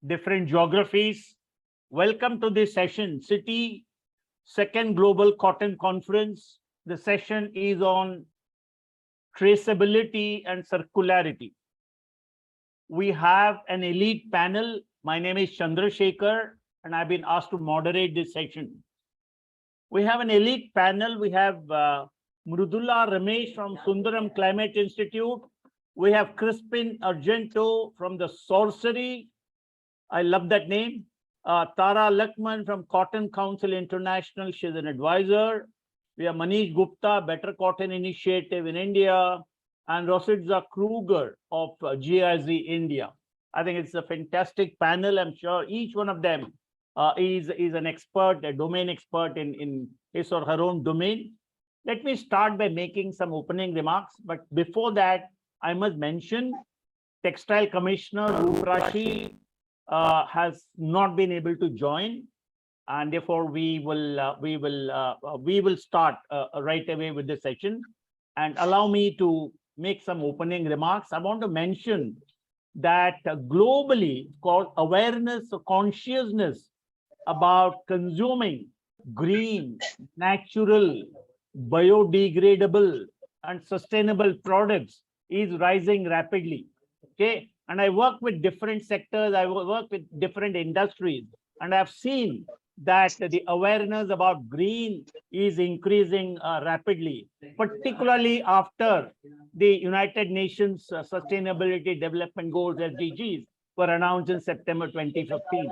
different geographies. Welcome to this session, CITI Second Global Cotton Conference. The session is on traceability and circularity. We have an elite panel. My name is Chandrashekhar, and I've been asked to moderate this session. We have an elite panel. We have Mridula, Ramesh from Sundaram Climate Institute. We have Crispin, Argento from the Sourcery. I love that name. Tara Luckman from Cotton Council International. She's an advisor. We have Manish Gupta, Better Cotton Initiative in India, and Rossitza Krueger of GIZ India. I think it's a fantastic panel. I'm sure each one of them is an expert, a domain expert in his or her own domain. Let me start by making some opening remarks. But before that, I must mention Textile Commissioner Ruprashi has not been able to join, and therefore we will start right away with the session. And allow me to make some opening remarks. I want to mention that globally, called awareness or consciousness about consuming green, natural, biodegradable, and sustainable products is rising rapidly. Okay, and I work with different sectors. I work with different industries, and I've seen that the awareness about green is increasing rapidly, particularly after the United Nations Sustainability Development Goals (SDGs) were announced in September 2015.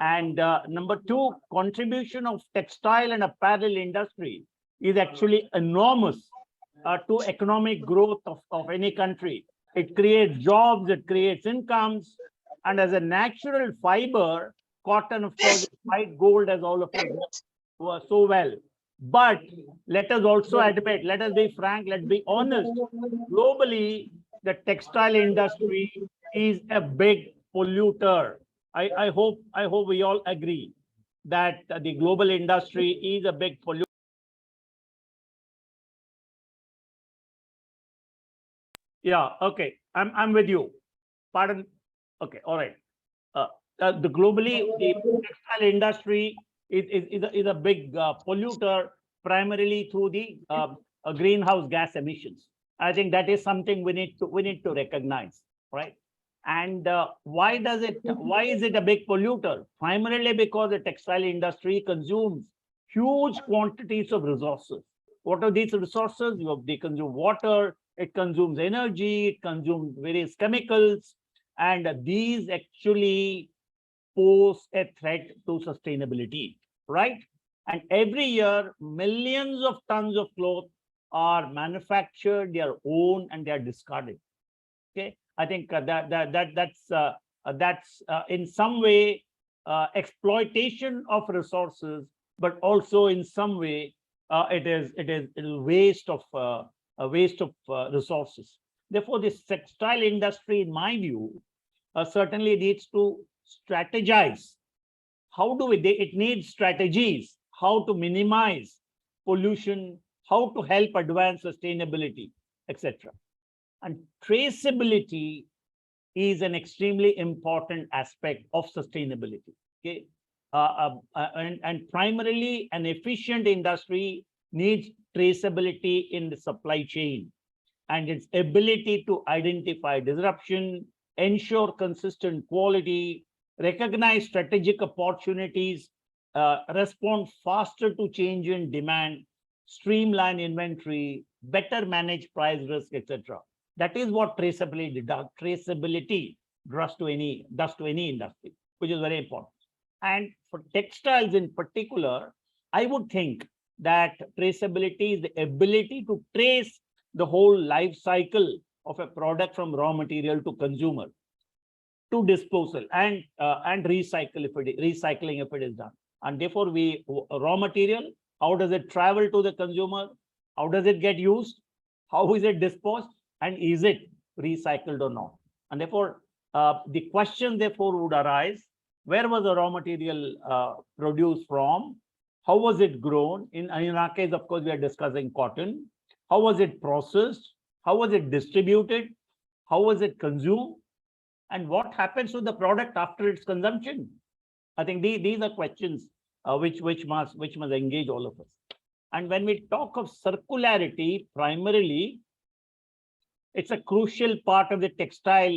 And number two, contribution of textile and apparel industry is actually enormous to economic growth of any country. It creates jobs, it creates incomes, and as a natural fiber, cotton, of course, is white gold, as all of us know so well. But let us also admit, let us be frank, let's be honest. Globally, the textile industry is a big polluter. I hope we all agree that the global industry is a big polluter. Yeah, okay, I'm with you. Pardon. Okay, all right. The globally, the textile industry is a big polluter, primarily through the greenhouse gas emissions. I think that is something we need to recognize, right? And why is it a big polluter? Primarily because the textile industry consumes huge quantities of resources. What are these resources? They consume water, it consumes energy, it consumes various chemicals, and these actually pose a threat to sustainability, right? And every year, millions of tons of cloth are manufactured, they are owned, and they are discarded. Okay, I think that's in some way exploitation of resources, but also in some way it is a waste of resources. Therefore, this textile industry, in my view, certainly needs to strategize. How do it needs strategies, how to minimize pollution, how to help advance sustainability, etc. And traceability is an extremely important aspect of sustainability. Okay, and primarily an efficient industry needs traceability in the supply chain and its ability to identify disruption, ensure consistent quality, recognize strategic opportunities, respond faster to change in demand, streamline inventory, better manage price risk, etc. That is what traceability does to any industry, which is very important. And for textiles in particular, I would think that traceability is the ability to trace the whole life cycle of a product from raw material to consumer, to disposal, and recycling if it is done. And therefore, raw material, how does it travel to the consumer? How does it get used? How is it disposed? And is it recycled or not? And therefore, the question therefore would arise: where was the raw material produced from? How was it grown? In our case, of course, we are discussing cotton. How was it processed? How was it distributed? How was it consumed? And what happens to the product after its consumption? I think these are questions which must engage all of us. And when we talk of circularity, primarily, it's a crucial part of the textile.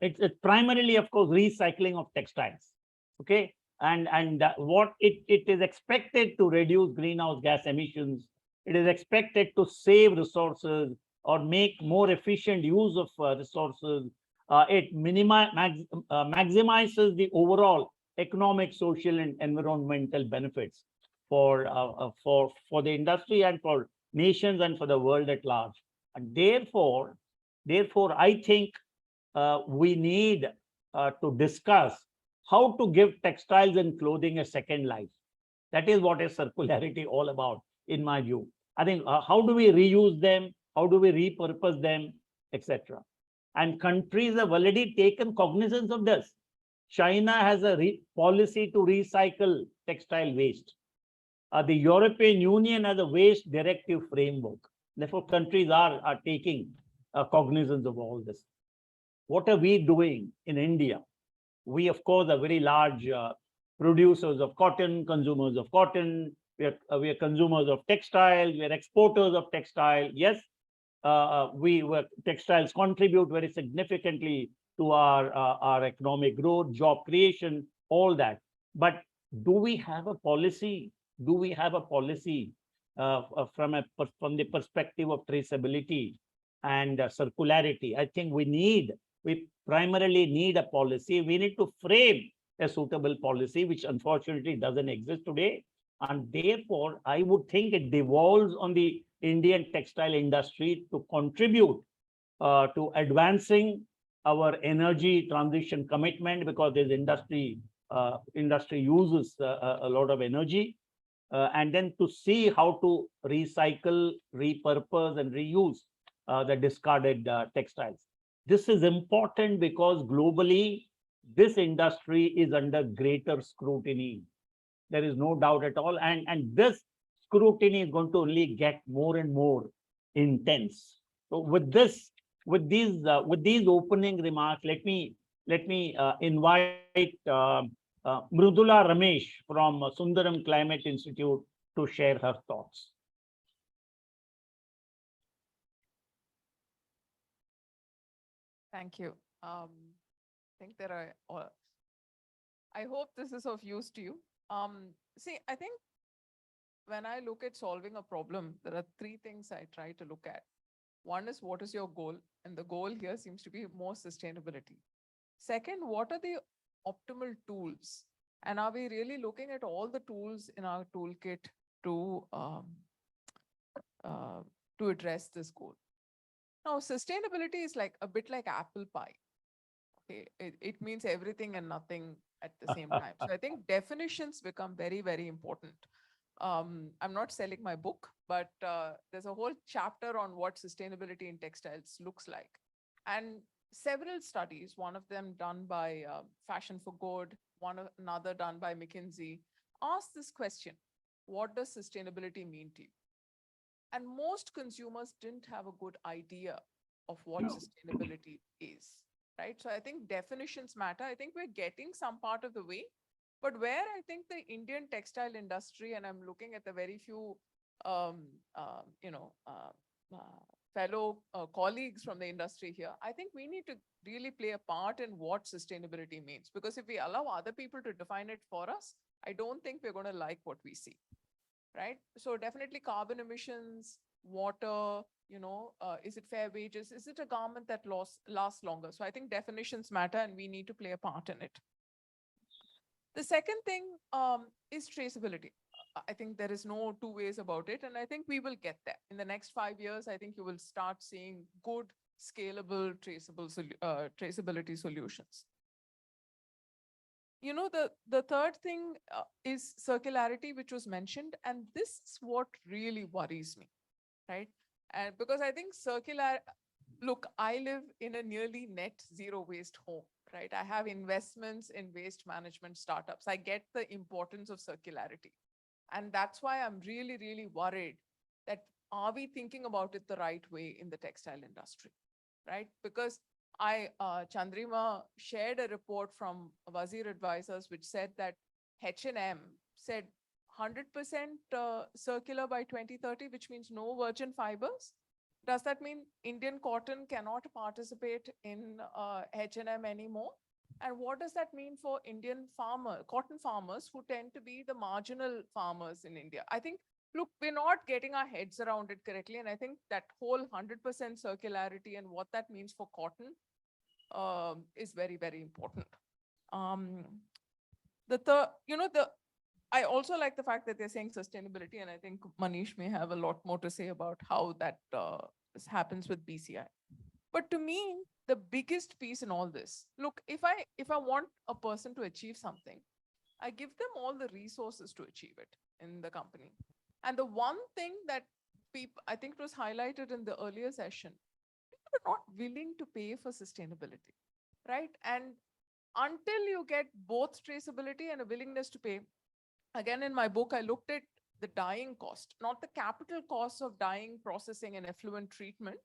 It's primarily, of course, recycling of textiles. Okay, and what it is expected to reduce greenhouse gas emissions. It is expected to save resources or make more efficient use of resources. It maximizes the overall economic, social, and environmental benefits for the industry and for nations and for the world at large. And therefore, I think we need to discuss how to give textiles and clothing a second life. That is what is circularity all about, in my view. I think how do we reuse them? How do we repurpose them, etc. And countries have already taken cognizance of this. China has a policy to recycle textile waste. The European Union has a waste directive framework. Therefore, countries are taking cognizance of all this. What are we doing in India? We, of course, are very large producers of cotton, consumers of cotton. We are consumers of textiles. We are exporters of textile. Yes, textiles contribute very significantly to our economic growth, job creation, all that. But do we have a policy? Do we have a policy from the perspective of traceability and circularity? I think we primarily need a policy. We need to frame a suitable policy, which unfortunately doesn't exist today. And therefore, I would think it devolves on the Indian textile industry to contribute to advancing our energy transition commitment, because this industry uses a lot of energy, and then to see how to recycle, repurpose, and reuse the discarded textiles. This is important because globally, this industry is under greater scrutiny. There is no doubt at all. And this scrutiny is going to only get more and more intense. So with these opening remarks, let me invite Mridula Ramesh from Sundaram Climate Institute to share her thoughts. Thank you. I think I hope this is of use to you. See, I think when I look at solving a problem, there are three things I try to look at. One is, what is your goal? And the goal here seems to be more sustainability. Second, what are the optimal tools? And are we really looking at all the tools in our toolkit to address this goal? Now, sustainability is like a bit like apple pie. Okay, it means everything and nothing at the same time. So I think definitions become very, very important. I'm not selling my book, but there's a whole chapter on what sustainability in textiles looks like. And several studies, one of them done by Fashion for Good, another done by McKinsey, asked this question: what does sustainability mean to you? And most consumers didn't have a good idea of what sustainability is, right? So I think definitions matter. I think we're getting some part of the way, but where I think the Indian textile industry, and I'm looking at the very few, fellow colleagues from the industry here, I think we need to really play a part in what sustainability means. Because if we allow other people to define it for us, I don't think we're going to like what we see, right? So definitely carbon emissions, water, is it fair wages? Is it a garment that lasts longer? So I think definitions matter and we need to play a part in it. The second thing is traceability. I think there is no two ways about it. And I think we will get there. In the next 5 years, I think you will start seeing good, scalable, traceability solutions. The third thing is circularity, which was mentioned. And this is what really worries me, right? And because I think look, I live in a nearly net zero waste home, right? I have investments in waste management startups. I get the importance of circularity. And that's why I'm really, really worried that are we thinking about it the right way in the textile industry, right? Because Chandrima shared a report from Wazir Advisors, which said that H&M said 100% circular by 2030, which means no virgin fibers. Does that mean Indian cotton cannot participate in H&M anymore? And what does that mean for Indian cotton farmers who tend to be the marginal farmers in India? I think, look, we're not getting our heads around it correctly. And I think that whole 100% circularity and what that means for cotton is very, very important. I also like the fact that they're saying sustainability, and I think Manish may have a lot more to say about how that happens with BCI. But to me, the biggest piece in all this, look, if I want a person to achieve something, I give them all the resources to achieve it in the company. And the one thing that I think it was highlighted in the earlier session, people are not willing to pay for sustainability, right? And until you get both traceability and a willingness to pay, again, in my book, I looked at the dyeing cost, not the capital costs of dyeing, processing, and effluent treatment,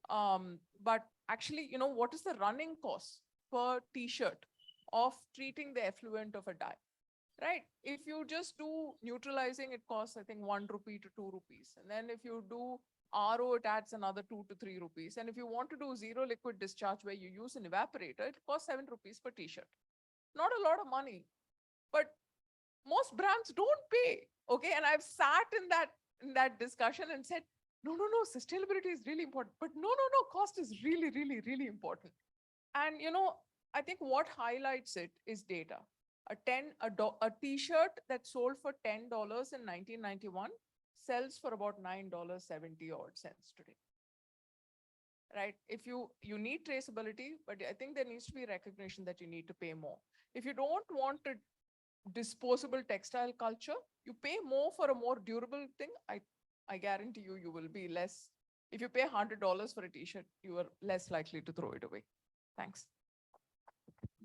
but actually, what is the running cost per t-shirt of treating the effluent of a dye, right? If you just do neutralizing, it costs, I think, 1 rupee to 2 rupees. And then if you do RO, it adds another 2 to 3 rupees. And if you want to do zero liquid discharge where you use an evaporator, it costs 7 rupees per t-shirt. Not a lot of money, but most brands don't pay. Okay. And I've sat in that discussion and said, no, sustainability is really important. But no, cost is really, really, really important. And, I think what highlights it is data. A t-shirt that sold for $10 in 1991 sells for about $9.70 odd cents today. Right? If you need traceability, but I think there needs to be recognition that you need to pay more. If you don't want a disposable textile culture, you pay more for a more durable thing. I guarantee you will be less. If you pay $100 for a t-shirt, you are less likely to throw it away. Thanks.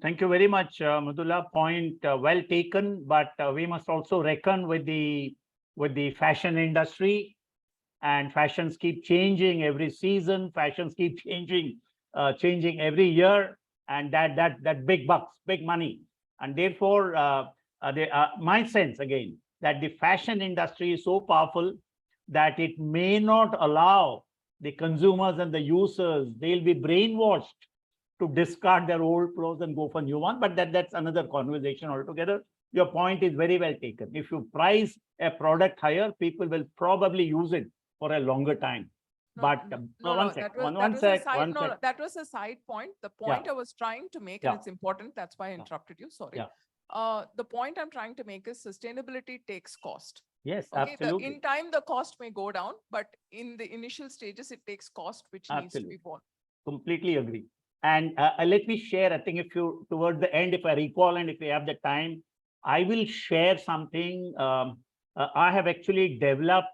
Thank you very much, Mridula. Point well taken, but we must also reckon with the fashion industry, and fashions keep changing every season. Fashions keep changing every year, and that big bucks, big money, and therefore, my sense again that the fashion industry is so powerful that it may not allow the consumers and the users. They'll be brainwashed to discard their old clothes and go for new one. But that's another conversation altogether. Your point is very well taken. If you price a product higher, people will probably use it for a longer time. But one sec. That was a side point. The point I was trying to make, and it's important, that's why I interrupted you, sorry. The point I'm trying to make is sustainability takes cost. Yes, okay? Absolutely. In time, the cost may go down, but in the initial stages, it takes cost, which needs to be borne. Completely agree. And let me share, I think if you, towards the end, if I recall and if we have the time, I will share something I have actually developed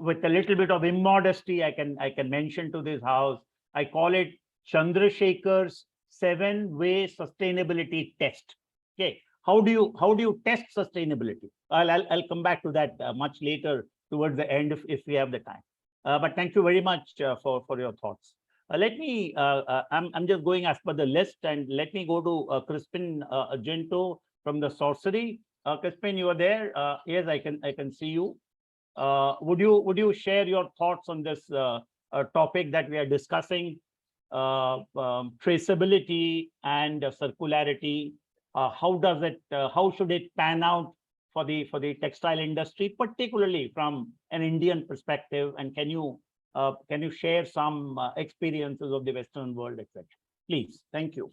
with a little bit of immodesty. I can mention to this house. I call it Chandrashekhar's 7-way sustainability test. Okay, how do you test sustainability? I'll come back to that much later towards the end if we have the time. But thank you very much for your thoughts. Let me, I'm just going as per the list, and let me go to Crispin Argento from the Sourcery. Crispin, you are there? Yes, I can see you. Would you share your thoughts on this topic that we are discussing, traceability and circularity? How should it pan out for the textile industry, particularly from an Indian perspective? And can you share some experiences of the Western world, etc.? Please, thank you.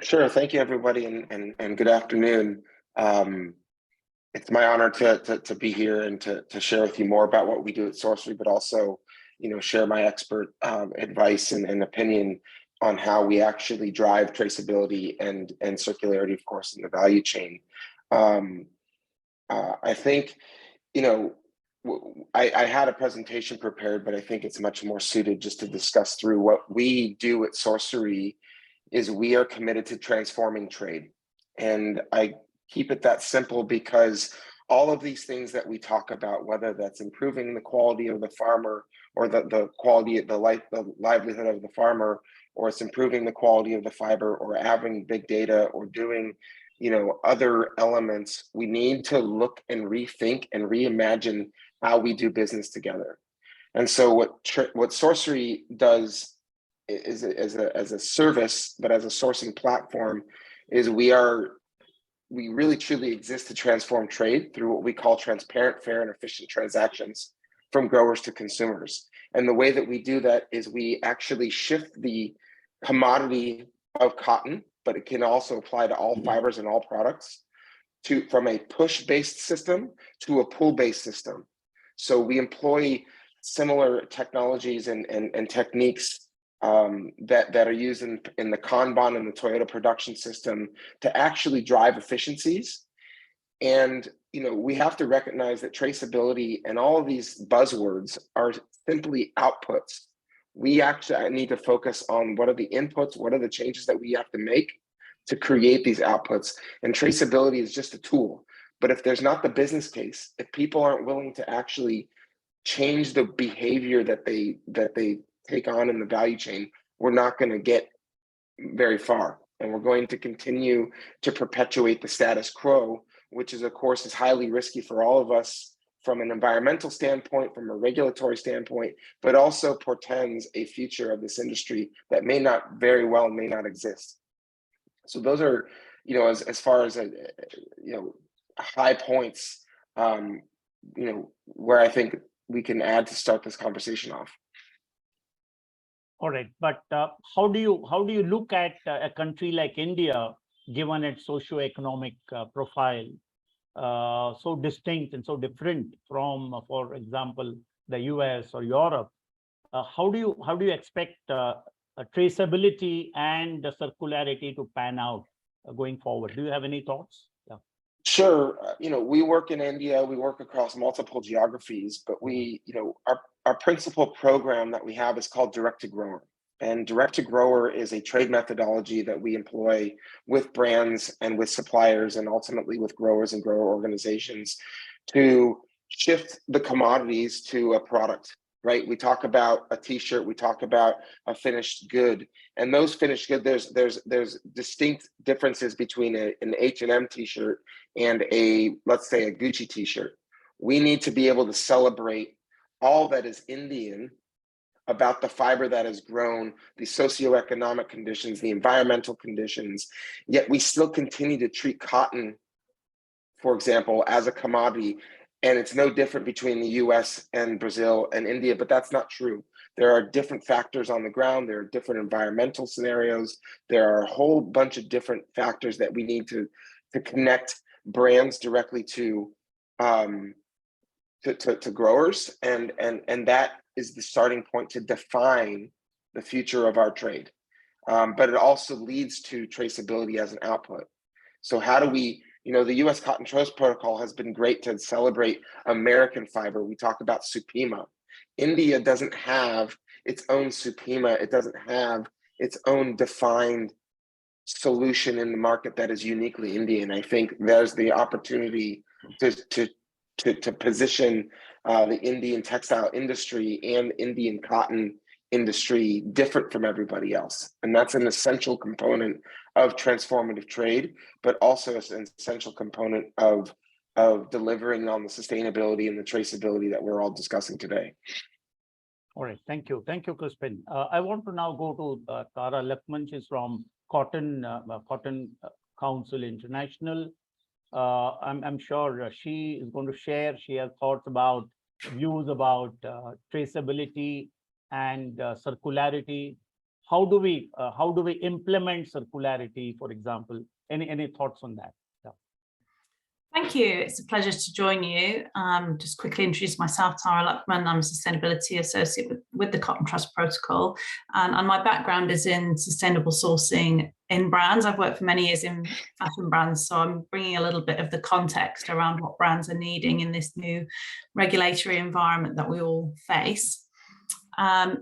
Sure, thank you, everybody, and good afternoon. It's my honor to be here and to share with you more about what we do at Sourcery, but also, share my expert advice and opinion on how we actually drive traceability and circularity, of course, in the value chain. I think, I had a presentation prepared, but I think it's much more suited just to discuss through what we do at Sourcery. Is we are committed to transforming trade. And I keep it that simple because all of these things that we talk about, whether that's improving the quality of the farmer or the quality of the livelihood of the farmer, or it's improving the quality of the fiber, or having big data, or doing, other elements, we need to look and rethink and reimagine how we do business together. And so what Sourcery does is as a service, but as a sourcing platform, is we really truly exist to transform trade through what we call transparent, fair, and efficient transactions from growers to consumers. And the way that we do that is we actually shift the commodity of cotton, but it can also apply to all fibers and all products, from a push-based system to a pull-based system. So we employ similar technologies and techniques that are used in the Kanban and the Toyota production system to actually drive efficiencies. And we have to recognize that traceability and all of these buzzwords are simply outputs. We actually need to focus on what are the inputs, what are the changes that we have to make to create these outputs. And traceability is just a tool. But if there's not the business case, if people aren't willing to actually change the behavior that they take on in the value chain, we're not going to get very far. And we're going to continue to perpetuate the status quo, which is, of course, is highly risky for all of us from an environmental standpoint, from a regulatory standpoint, but also portends a future of this industry that may not exist. So those are, as far as high points, where I think we can add to start this conversation off. All right, but how do you look at a country like India, given its socioeconomic profile, so distinct and so different from, for example, the US or Europe? How do you expect traceability and circularity to pan out going forward? Do you have any thoughts? Yeah. Sure. We work in India, we work across multiple geographies, but our principal program that we have is called Direct to Grower. And Direct to Grower is a trade methodology that we employ with brands and with suppliers and ultimately with growers and grower organizations to shift the commodities to a product, right? We talk about a t-shirt, we talk about a finished good, and those finished good, there's distinct differences between an H&M t-shirt and let's say a Gucci t-shirt. We need to be able to celebrate all that is Indian about the fiber that is grown, the socioeconomic conditions, the environmental conditions, yet we still continue to treat cotton, for example, as a commodity. And it's no different between the US and Brazil and India, but that's not true. There are different factors on the ground. There are different environmental scenarios. There are a whole bunch of different factors that we need to connect brands directly to growers, and that is the starting point to define the future of our trade. But it also leads to traceability as an output. So how do we, the US Cotton Trust Protocol has been great to celebrate American fiber. We talk about Supima. India doesn't have its own Supima. It doesn't have its own defined solution in the market that is uniquely Indian. I think there's the opportunity to position the Indian textile industry and Indian cotton industry different from everybody else. And that's an essential component of transformative trade, but also an essential component of delivering on the sustainability and the traceability that we're all discussing today. All right, thank you. Thank you, Crispin. I want to now go to Tara Luckman. She's from Cotton Council International. I'm sure she is going to share. She has thoughts about views about traceability and circularity. How do we implement circularity, for example? Any thoughts on that? Yeah. Thank you. It's a pleasure to join you. Just quickly introduce myself, Tara Luckman. I'm a Sustainability Associate with the Cotton Trust Protocol. And my background is in sustainable sourcing in brands. I've worked for many years in fashion brands, so I'm bringing a little bit of the context around what brands are needing in this new regulatory environment that we all face. I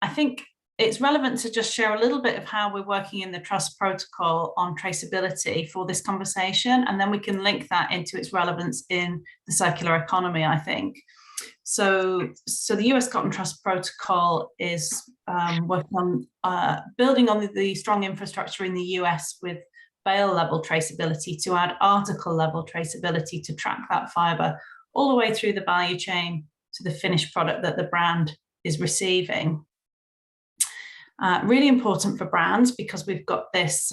think it's relevant to just share a little bit of how we're working in the trust protocol on traceability for this conversation, and then we can link that into its relevance in the circular economy, I think. So the US Cotton Trust Protocol is working on building on the strong infrastructure in the US with bale level traceability to add article level traceability to track that fiber all the way through the value chain to the finished product that the brand is receiving. Really important for brands because we've got this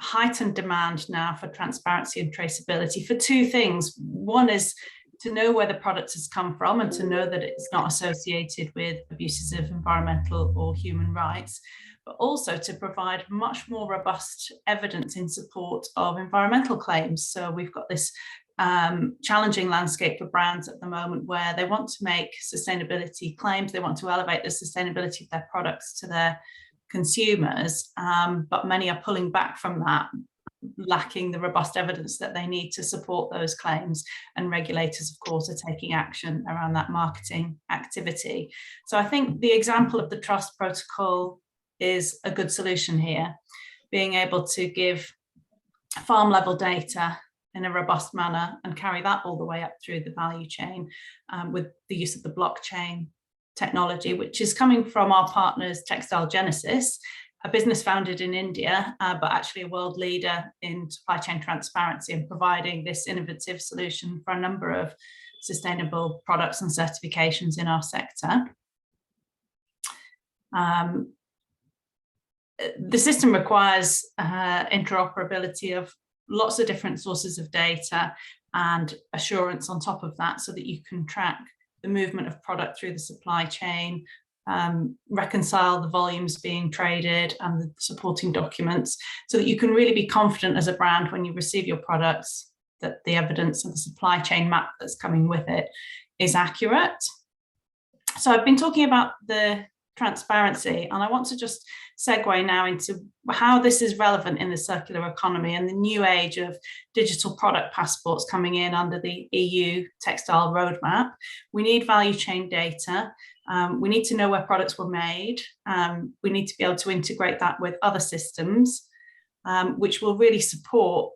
heightened demand now for transparency and traceability for two things. One is to know where the product has come from and to know that it's not associated with abuses of environmental or human rights, but also to provide much more robust evidence in support of environmental claims. So we've got this challenging landscape for brands at the moment where they want to make sustainability claims, they want to elevate the sustainability of their products to their consumers, but many are pulling back from that, lacking the robust evidence that they need to support those claims, and regulators of course are taking action around that marketing activity. So I think the example of the trust protocol is a good solution here, being able to give farm level data in a robust manner and carry that all the way up through the value chain with the use of the blockchain technology, which is coming from our partners Textile Genesis, a business founded in India, but actually a world leader in supply chain transparency and providing this innovative solution for a number of sustainable products and certifications in our sector. The system requires interoperability of lots of different sources of data and assurance on top of that so that you can track the movement of product through the supply chain, reconcile the volumes being traded and the supporting documents so that you can really be confident as a brand when you receive your products that the evidence and the supply chain map that's coming with it is accurate. So I've been talking about the transparency, and I want to just segue now into how this is relevant in the circular economy and the new age of digital product passports coming in under the EU textile roadmap. We need value chain data. We need to know where products were made. We need to be able to integrate that with other systems, which will really support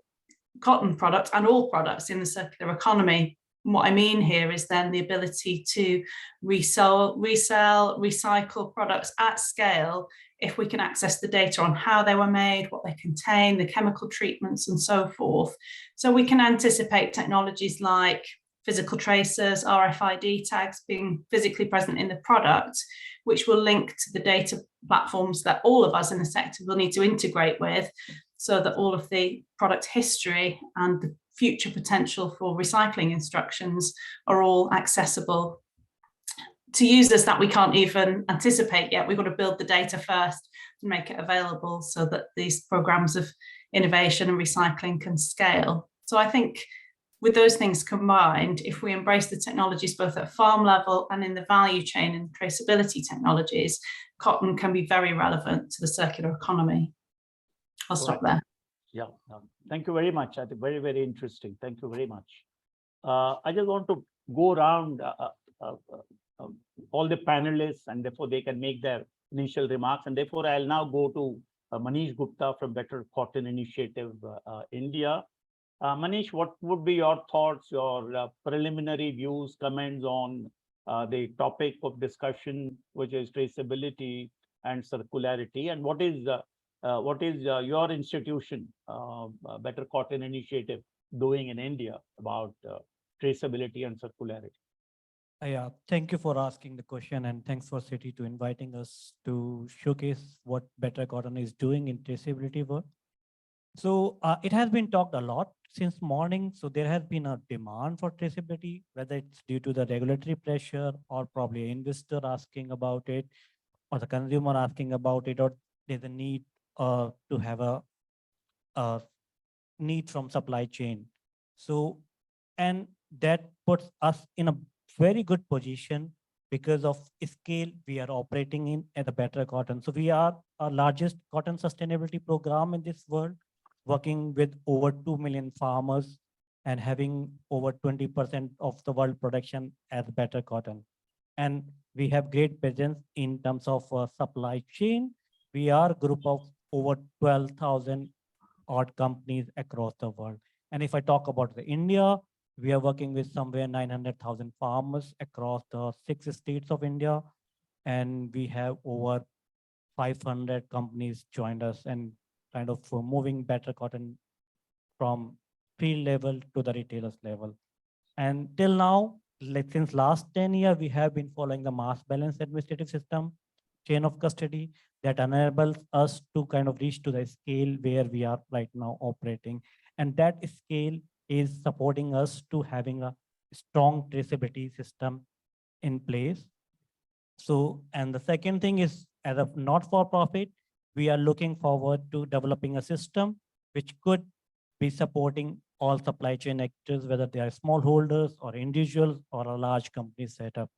cotton products and all products in the circular economy. What I mean here is then the ability to resell, recycle products at scale if we can access the data on how they were made, what they contain, the chemical treatments and so forth. So we can anticipate technologies like physical tracers, RFID tags being physically present in the product, which will link to the data platforms that all of us in the sector will need to integrate with so that all of the product history and the future potential for recycling instructions are all accessible to users that we can't even anticipate yet. We've got to build the data first and make it available so that these programs of innovation and recycling can scale. So I think with those things combined, if we embrace the technologies both at farm level and in the value chain and traceability technologies, cotton can be very relevant to the circular economy. I'll stop there. Yeah, thank you very much. I think very, very interesting. Thank you very much. I just want to go around all the panelists, and therefore they can make their initial remarks. And therefore, I'll now go to Manish Gupta from Better Cotton Initiative, India. Manish, what would be your thoughts, your preliminary views, comments on the topic of discussion, which is traceability and circularity, and what is your institution, Better Cotton Initiative, doing in India about traceability and circularity? Yeah, thank you for asking the question, and thanks for CITI to inviting us to showcase what Better Cotton is doing in traceability work. So it has been talked a lot since morning. So there has been a demand for traceability, whether it's due to the regulatory pressure or probably an investor asking about it, or the consumer asking about it, or there's a need to have a need from supply chain. So, and that puts us in a very good position because of scale we are operating in at the Better Cotton. So we are our largest cotton sustainability program in this world, working with over 2 million farmers and having over 20% of the world production as Better Cotton. And We have great presence in terms of supply chain. We are a group of over 12,000 odd companies across the world. And if I talk about the India, we are working with somewhere 900,000 farmers across the 6 states of India. And we have over 500 companies joined us and kind of moving better cotton from field level to the retailers level. And till now, like since last 10 years, we have been following the mass balance administrative system, chain of custody that enables us to kind of reach to the scale where we are right now operating. And that scale is supporting us to having a strong traceability system in place. So, and the second thing is, as a not-for-profit, we are looking forward to developing a system which could be supporting all supply chain actors, whether they are smallholders or individuals or a large company setup.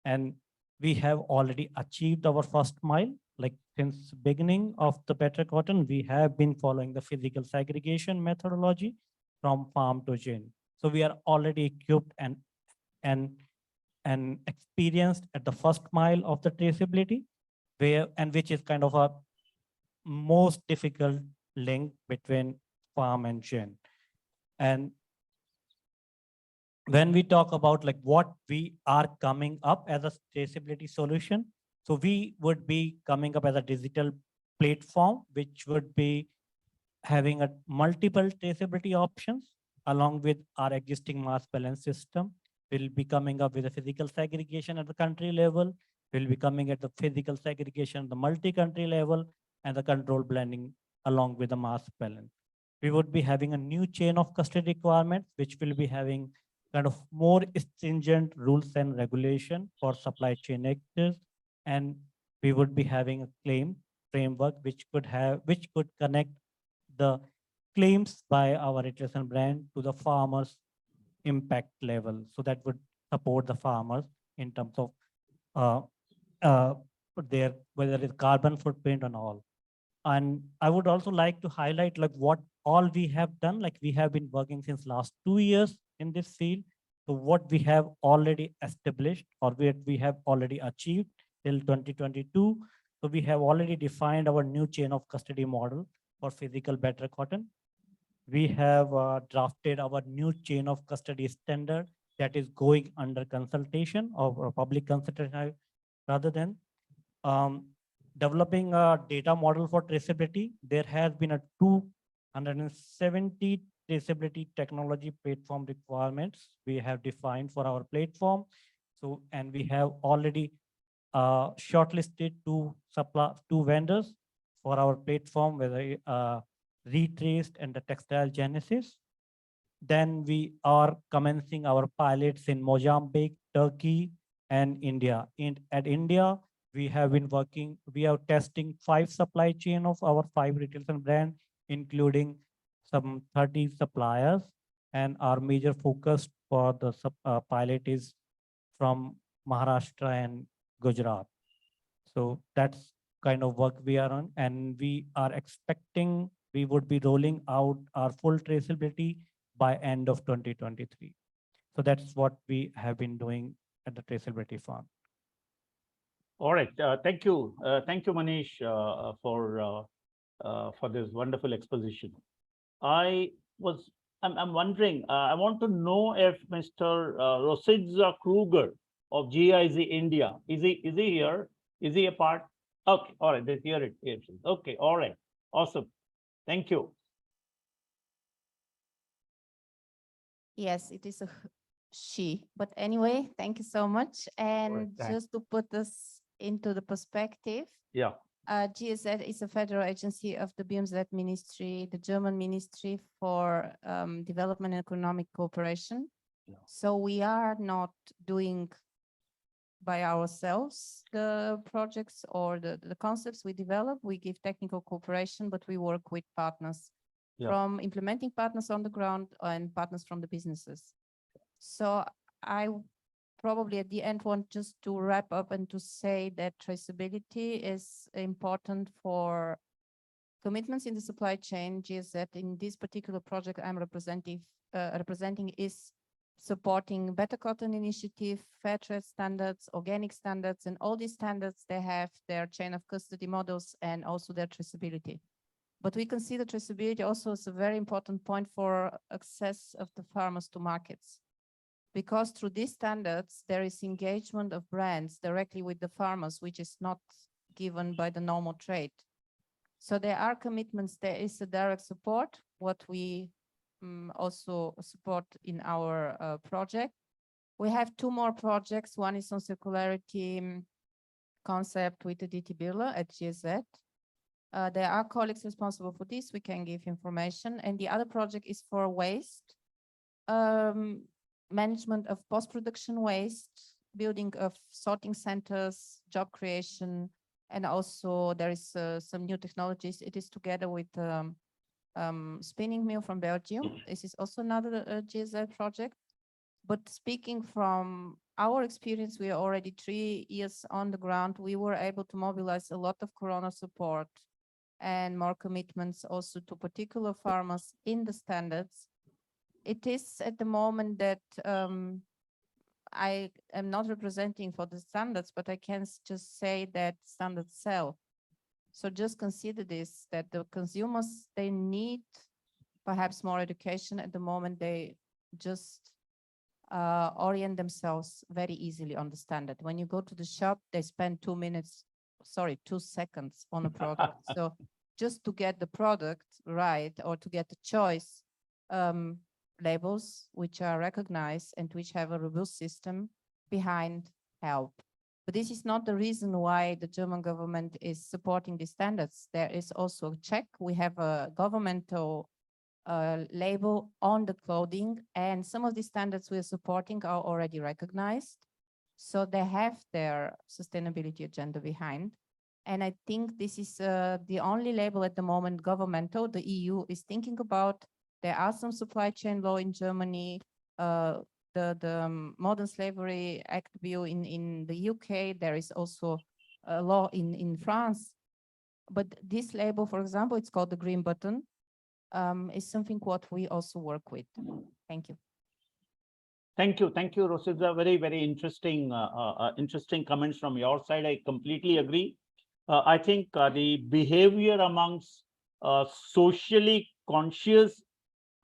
And we have already achieved our first mile. Like since beginning of the Better Cotton, we have been following the physical segregation methodology from farm to chain. So we are already equipped and experienced at the first mile of the traceability, which is kind of a most difficult link between farm and chain. And when we talk about like what we are coming up as a traceability solution, so we would be coming up as a digital platform, which would be having a multiple traceability options along with our existing mass balance system. We'll be coming up with a physical segregation at the country level. We'll be coming at the physical segregation at the multi-country level and the control blending along with the mass balance. We would be having a new chain of custody requirements, which will be having kind of more stringent rules and regulation for supply chain actors. And we would be having a claim framework, which could connect the claims by our retailers and brand to the farmers impact level. So that would support the farmers in terms of whether it's carbon footprint and all. And I would also like to highlight like what all we have done. Like we have been working since last 2 years in this field. So what we have already established or what we have already achieved till 2022. So we have already defined our new chain of custody model for physical Better Cotton. We have drafted our new chain of custody standard that is going under consultation or public consultation rather than developing a data model for traceability. There has been a 270 traceability technology platform requirements we have defined for our platform. So, and we have already shortlisted two vendors for our platform, whether Retraced and the Textile Genesis. Then we are commencing our pilots in Mozambique, Turkey, and India. At India, we have been working, we are testing 5 supply chain of our 5 retailers and brand, including some 30 suppliers. And our major focus for the pilot is from Maharashtra and Gujarat. So that's kind of work we are on. And we are expecting we would be rolling out our full traceability by end of 2023. So that's what we have been doing at the Traceability Fund. All right. Thank you. Thank you, Manish, for this wonderful exposition. I'm wondering, I want to know if Mr. Rossitza Krueger of GIZ India, is he here? Is he a part? Okay. All right. Here it is. Okay. All right. Awesome. Thank you. Yes, it is a she. But anyway, thank you so much. And right, just to put this into the perspective, Yeah. GSZ is a federal agency of the BMZ Ministry, the German Ministry for Development and Economic Cooperation. Yeah. So we are not doing by ourselves the projects or the concepts we develop. We give technical cooperation, but we work with partners from implementing partners on the ground and partners from the businesses. So I probably at the end want just to wrap up and to say that traceability is important for commitments in the supply chain. GSZ in this particular project I'm representing is supporting Better Cotton Initiative, fair trade standards, organic standards, and all these standards, they have their chain of custody models and also their traceability. But we consider traceability also as a very important point for access of the farmers to markets. Because through these standards, there is engagement of brands directly with the farmers, which is not given by the normal trade. So there are commitments, there is a direct support, what we also support in our project. We have 2 more projects. One is on circularity concept with Aditi Birla at GSZ. There are colleagues responsible for this. We can give information. And the other project is for waste, management of post-production waste, building of sorting centers, job creation, and also there is some new technologies. It is together with spinning mill from Belgium. This is also another GSZ project. But speaking from our experience, we are already 3 years on the ground. We were able to mobilize a lot of Corona support and more commitments also to particular farmers in the standards. It is at the moment that I am not representing for the standards, but I can just say that standards sell. So just consider this, that the consumers, they need perhaps more education. At the moment, they just orient themselves very easily on the standard. When you go to the shop, they spend 2 seconds on a product. So just to get the product right, or to get the choice, labels which are recognized and which have a robust system behind help. But this is not the reason why the German government is supporting these standards. There is also a check. We have a governmental label on the clothing, and some of the standards we are supporting are already recognized. So they have their sustainability agenda behind. And I think this is the only label at the moment governmental the EU is thinking about. There are some supply chain law in Germany, the Modern Slavery Act bill in the UK. There is also a law in France. But this label, for example, it's called the green button, is something what we also work with. Thank you. Thank you, Rossitza. Very, very interesting, interesting comments from your side. I completely agree. I think the behavior amongst socially conscious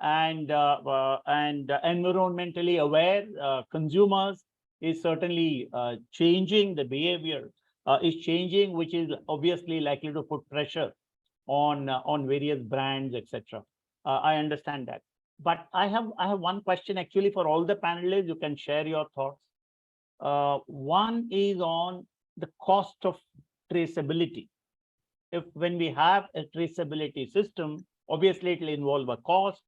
and environmentally aware consumers is certainly changing. The behavior is changing, which is obviously likely to put pressure on various brands, etc. I understand that. But I have one question actually for all the panelists. You can share your thoughts. One is on the cost of traceability. When we have a traceability system, obviously it will involve a cost.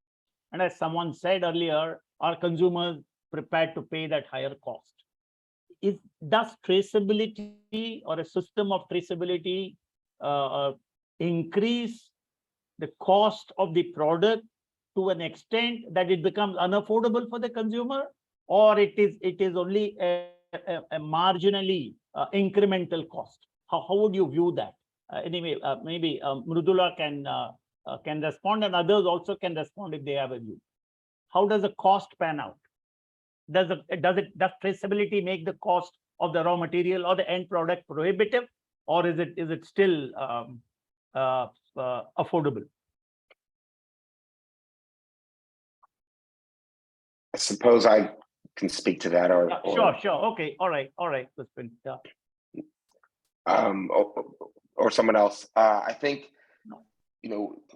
And as someone said earlier, are consumers prepared to pay that higher cost? Does traceability or a system of traceability increase the cost of the product to an extent that it becomes unaffordable for the consumer, or it is only a marginally incremental cost? How would you view that? Anyway, maybe Mridula can respond, and others also can respond if they have a view. How does the cost pan out? Does traceability make the cost of the raw material or the end product prohibitive, or is it still affordable? I suppose I can speak to that, or Sure. Okay, all right, Crispin. Yeah. Or someone else. I think,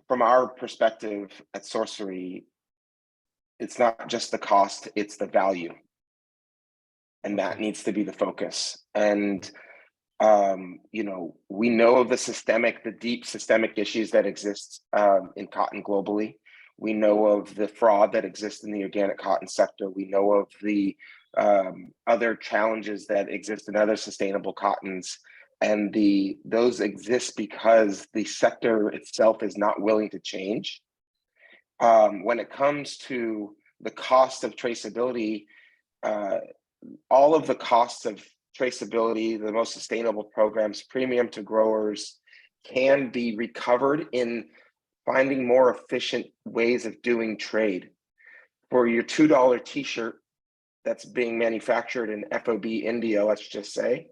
from our perspective at Sourcery, it's not just the cost, it's the value. And that needs to be the focus. And, we know of the deep systemic issues that exist in cotton globally. We know of the fraud that exists in the organic cotton sector. We know of the other challenges that exist in other sustainable cottons. And those exist because the sector itself is not willing to change. When it comes to the cost of traceability, all of the costs of traceability, the most sustainable programs, premium to growers, can be recovered in finding more efficient ways of doing trade. For your $2 t-shirt, that's being manufactured in FOB India, let's just say,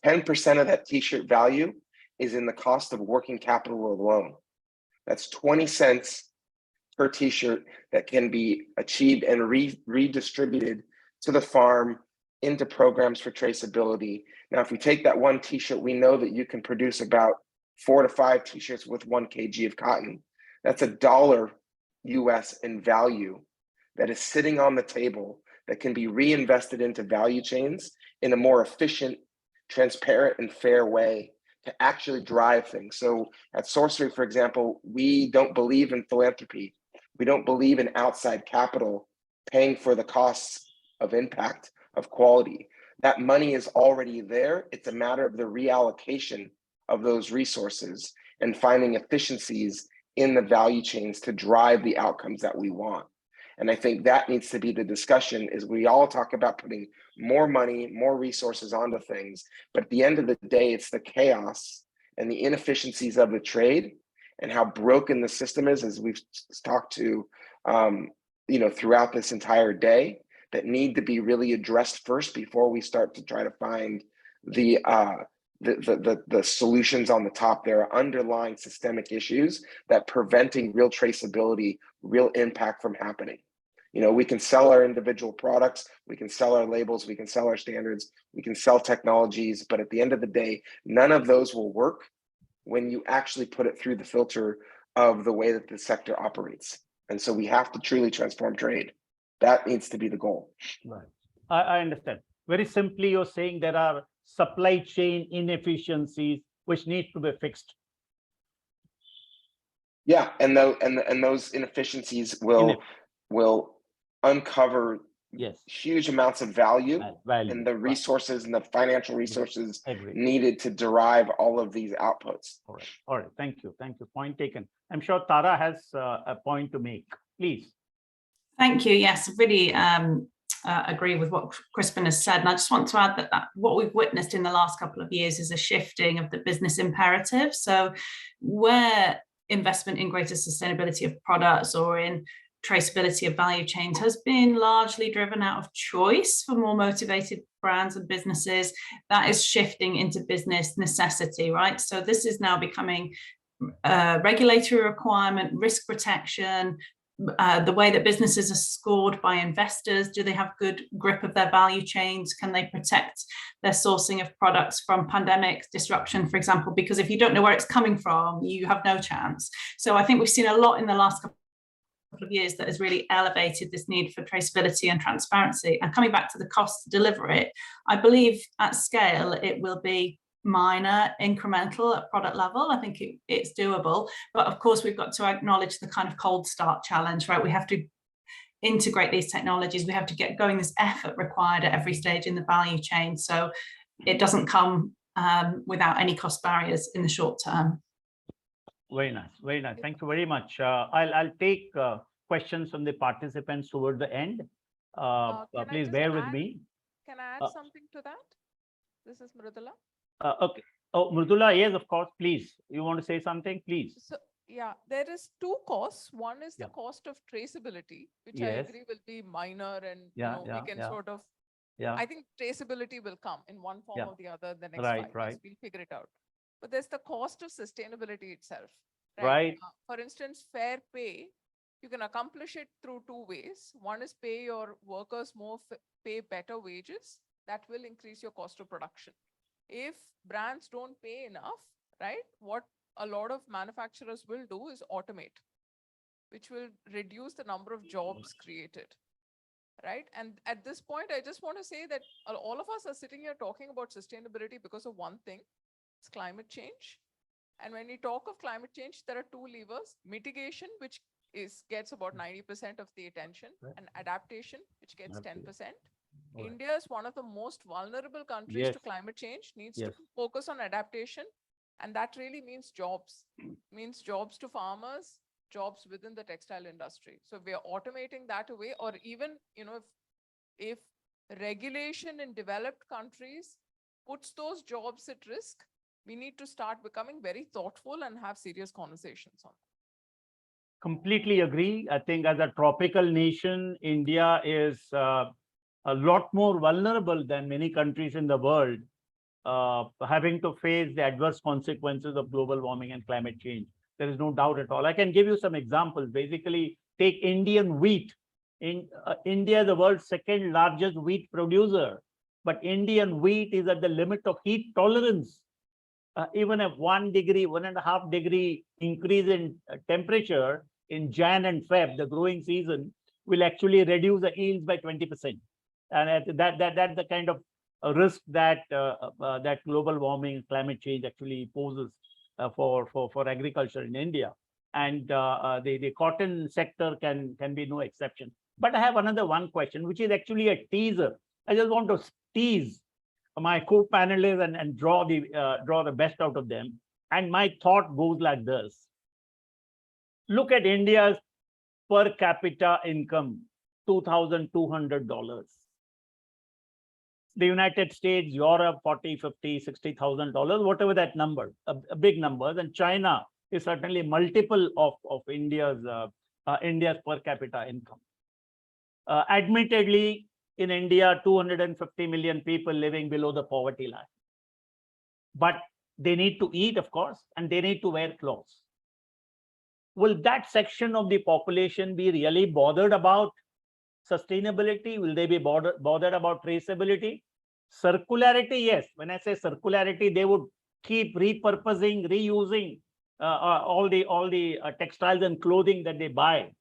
10% of that t-shirt value is in the cost of working capital alone. That's 20 cents per t-shirt that can be achieved and redistributed to the farm into programs for traceability. Now, if we take that one t-shirt, we know that you can produce about 4 to 5 t-shirts with 1 kg of cotton. That's $1 US in value that is sitting on the table that can be reinvested into value chains in a more efficient, transparent, and fair way to actually drive things. So at Sourcery, for example, we don't believe in philanthropy. We don't believe in outside capital paying for the costs of impact, of quality. That money is already there. It's a matter of the reallocation of those resources and finding efficiencies in the value chains to drive the outcomes that we want. And I think that needs to be the discussion, is we all talk about putting more money, more resources onto things, but at the end of the day, it's the chaos and the inefficiencies of the trade and how broken the system is, as we've talked to, throughout this entire day, that need to be really addressed first before we start to try to find the solutions on the top. There are underlying systemic issues that preventing real traceability, real impact from happening. We can sell our individual products, we can sell our labels, we can sell our standards, we can sell technologies, but at the end of the day, none of those will work when you actually put it through the filter of the way that the sector operates. And so we have to truly transform trade. That needs to be the goal. Right. I understand. Very simply, you're saying there are supply chain inefficiencies which need to be fixed. Yeah, and those inefficiencies will uncover huge amounts of value and the resources and the financial resources needed to derive all of these outputs. All right. Thank you. Point taken. I'm sure Tara has a point to make. Please. Thank you. Yes, I really agree with what Crispin has said. And I just want to add that what we've witnessed in the last couple of years is a shifting of the business imperative. So where investment in greater sustainability of products or in traceability of value chains has been largely driven out of choice for more motivated brands and businesses, that is shifting into business necessity, right? So this is now becoming a regulatory requirement, risk protection, the way that businesses are scored by investors. Do they have good grip of their value chains? Can they protect their sourcing of products from pandemic disruption, for example? Because if you don't know where it's coming from, you have no chance. So I think we've seen a lot in the last couple of years that has really elevated this need for traceability and transparency. And coming back to the cost to deliver it, I believe at scale, it will be minor, incremental at product level. I think it's doable. But of course, we've got to acknowledge the kind of cold start challenge, right? We have to integrate these technologies. We have to get going, this effort required at every stage in the value chain. So it doesn't come without any cost barriers in the short term. Very nice. Very nice. Thank you very much. I'll take questions from the participants toward the end. Please bear with me. Can I add something to that? This is Mridula. Okay. Oh, Mridula, yes, of course, please. You want to say something, please? So, yeah, there is two costs. One is the cost of traceability, which I agree will be minor, and we can sort of, I think traceability will come in one form or the other the next 5 years. We'll figure it out. But there's the cost of sustainability itself. Right. For instance, fair pay, you can accomplish it through 2 ways. One is pay your workers more, pay better wages. That will increase your cost of production. If brands don't pay enough, right, what a lot of manufacturers will do is automate, which will reduce the number of jobs created, right? And at this point, I just want to say that all of us are sitting here talking about sustainability because of one thing, it's climate change. And when we talk of climate change, there are 2 levers: mitigation, which gets about 90% of the attention, and adaptation, which gets 10%. India is one of the most vulnerable countries to climate change, needs to focus on adaptation. And that really means jobs, means jobs to farmers, jobs within the textile industry. So we are automating that away, or even, if regulation in developed countries puts those jobs at risk, we need to start becoming very thoughtful and have serious conversations on that. Completely agree. I think as a tropical nation, India is a lot more vulnerable than many countries in the world, having to face the adverse consequences of global warming and climate change. There is no doubt at all. I can give you some examples. Basically, take Indian wheat. In India, the world's second largest wheat producer, but Indian wheat is at the limit of heat tolerance. Even a 1 degree, 1.5 degree increase in temperature in Jan and Feb, the growing season, will actually reduce the yields by 20%. And that's the kind of risk that that global warming, climate change actually poses for agriculture in India. And the cotton sector can be no exception. But I have another one question, which is actually a teaser. I just want to tease my co-panelists and draw the best out of them. And my thought goes like this. Look at India's per capita income, $2,200. The United States, Europe, $40,000, $50,000, $60,000, whatever that number, a big numbers. And China is certainly multiple of India's per capita income. Admittedly, in India, 250 million people living below the poverty line. But they need to eat, of course, and they need to wear clothes. Will that section of the population be really bothered about sustainability? Will they be bothered about traceability? Circularity, yes. When I say circularity, they would keep repurposing, reusing all the textiles and clothing that they buy,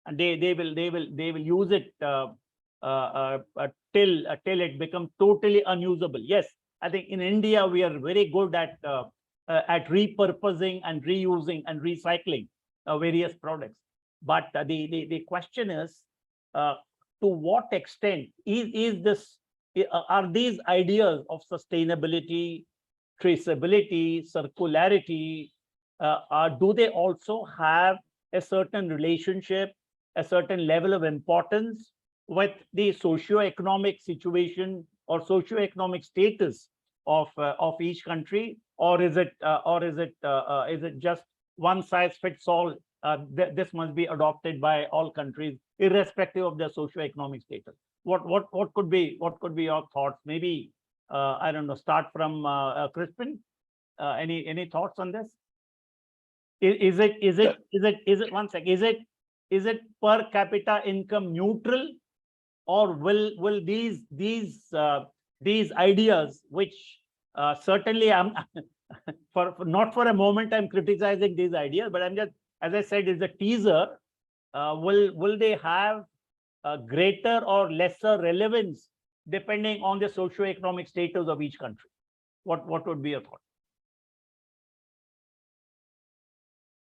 and they will use it till it becomes totally unusable. Yes, I think in India we are very good at repurposing and reusing and recycling various products. But the question is, to what extent are these ideas of sustainability, traceability, circularity, do they also have a certain relationship, a certain level of importance with the socio-economic situation or socio-economic status of each country, or is it just one size fits all? This must be adopted by all countries, irrespective of their socio-economic status. What could be your thoughts? Maybe I don't know. Start from Crispin. Any thoughts on this? Is it one sec? Is it per capita income neutral, or will these ideas, which certainly I'm not for a moment I'm criticizing these ideas, but I'm just, as I said, is a teaser. Will they have a greater or lesser relevance depending on the socio-economic status of each country? What would be your thought?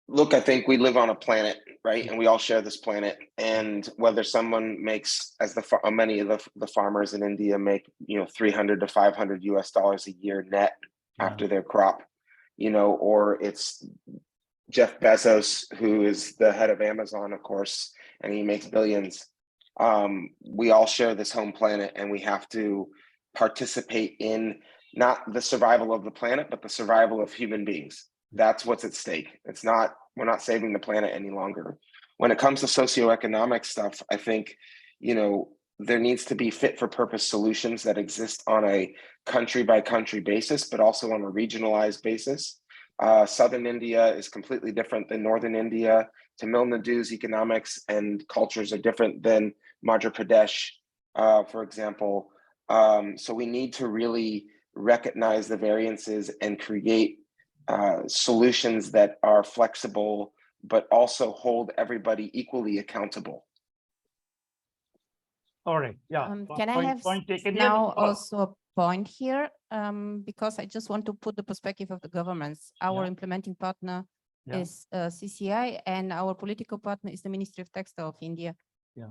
Look, I think we live on a planet, right? And we all share this planet. And whether someone makes, as many of the farmers in India make, $300 to $500 a year net after their crop, or it's Jeff Bezos, who is the head of Amazon, of course, and he makes billions. We all share this home planet, and we have to participate in not the survival of the planet, but the survival of human beings. That's what's at stake. We're not saving the planet any longer. When it comes to socioeconomic stuff, I think, there needs to be fit for purpose solutions that exist on a country by country basis, but also on a regionalized basis. Southern India is completely different than Northern India. Tamil Nadu's economics and cultures are different than Madhya Pradesh, for example. So we need to really recognize the variances and create solutions that are flexible, but also hold everybody equally accountable. All right. Yeah. Can I have now also a point here? Because I just want to put the perspective of the governments. Our implementing partner is CCI, and our political partner is the Ministry of Textile of India.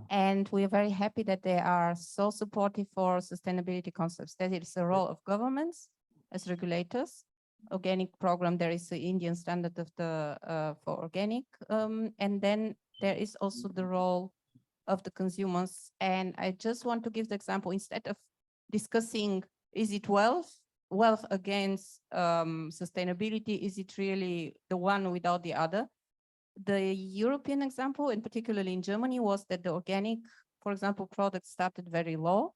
And we are very happy that they are so supportive for sustainability concepts. That is the role of governments as regulators. Organic program, there is the Indian standard of for organic, and then there is also the role of the consumers. And I just want to give the example, instead of discussing, is it wealth against sustainability, is it really the one without the other? The European example, and particularly in Germany, was that the organic, for example, products started very low,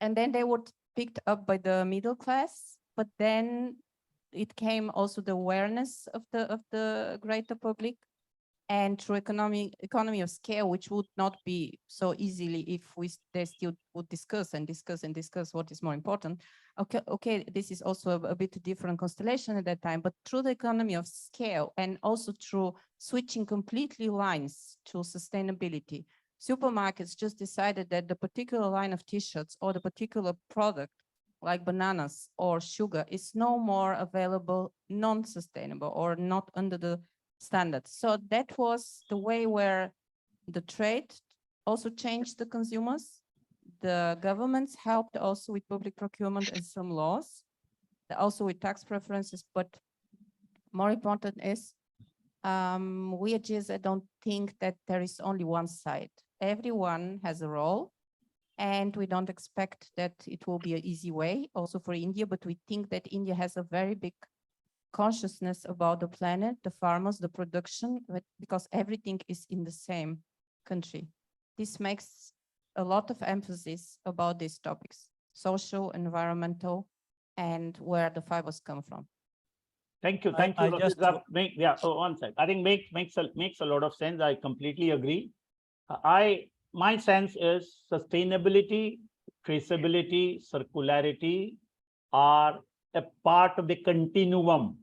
and then they were picked up by the middle class, but then it came also the awareness of the greater public, and through economy of scale, which would not be so easily if they still would discuss what is more important. Okay, this is also a bit different constellation at that time, but through the economy of scale and also through switching completely lines to sustainability, supermarkets just decided that the particular line of t-shirts or the particular product like bananas or sugar is no more available, non-sustainable or not under the standards. So that was the way where the trade also changed the consumers. The governments helped also with public procurement and some laws, also with tax preferences, but more important is we at GSA don't think that there is only one side. Everyone has a role, and we don't expect that it will be an easy way also for India, but we think that India has a very big consciousness about the planet, the farmers, the production, because everything is in the same country. This makes a lot of emphasis about these topics, social, environmental, and where the fibers come from. Thank you. Thank you. I just Rossitza. One sec. I think makes a lot of sense. I completely agree. My sense is sustainability, traceability, circularity are a part of the continuum.